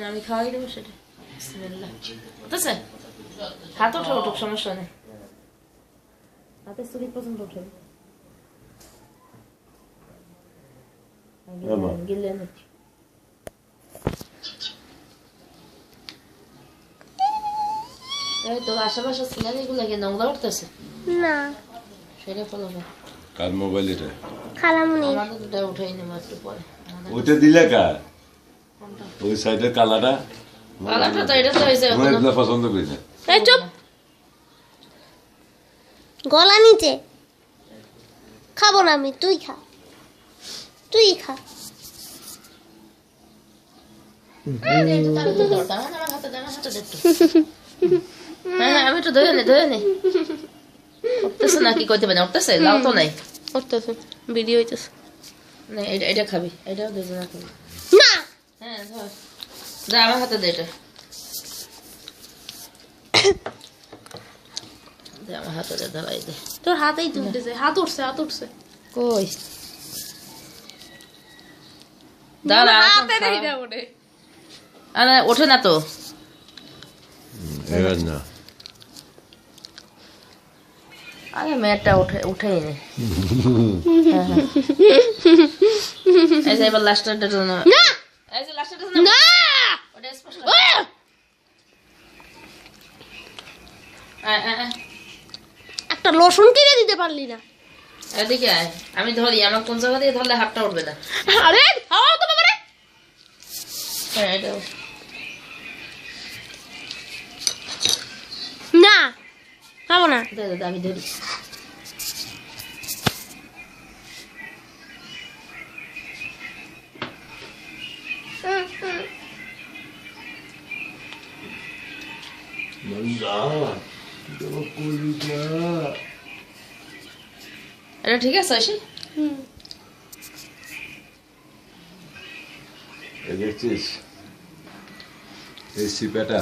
আমি খাওয়াই দেবো সেটা। বিসমিল্লাহ। বুঝতেছে? হাত ওঠো সমস্যা নেই। হাতে সুরি পর্যন্ত ওঠে। গিলে নিচ্ছি। এই তো আশেপাশে সিনারি গুলো কি নোংরা উঠতেছে? না সেটা ফলো কর। কার মোবাইল এটা? খালামুনি আমাদের দুটো উঠাই নেব একটু পরে। ওইটা দিলে কার? কোনটা? ওই সাইডের কালারটা কালারটা তো এটা তো হইছে আমি এগুলো পছন্দ করি না। এই চুপ গলা নিচে খাবো না আমি তুই খা আমি একটু ধরে নে উঠতেছে না কি করতে পারি উঠতেছে লাউ তো নাই উঠতেছে ভিডিও হইতেছে না এটা খাবি এটাও দেবে না খাবি না হ্যাঁ ধর যা আমার হাতে দে এটা দে আমার হাতে দে ধরাই দে তোর হাতেই তুলতেছে হাত উঠছে কই দাঁড়া হাতে দেই না ওরে আরে ওঠে না তো এবার না আগে মেয়েটা উঠেই নে এই যে এবার লাস্টারটা না এই যে লাস্টারটা না ওটা স্পষ্ট একটা লসুন কিনে দিতে পারলি না এদিকে আয় আমি ধরি আমার কোন জায়গা দিয়ে ধরলে হাতটা উঠবে না আরে হাওয়া তো বাবারে হ্যাঁ এটা না খাবো না দে আমি ধরি এটা ঠিক আছে আসি দেখছিস এই সিপাটা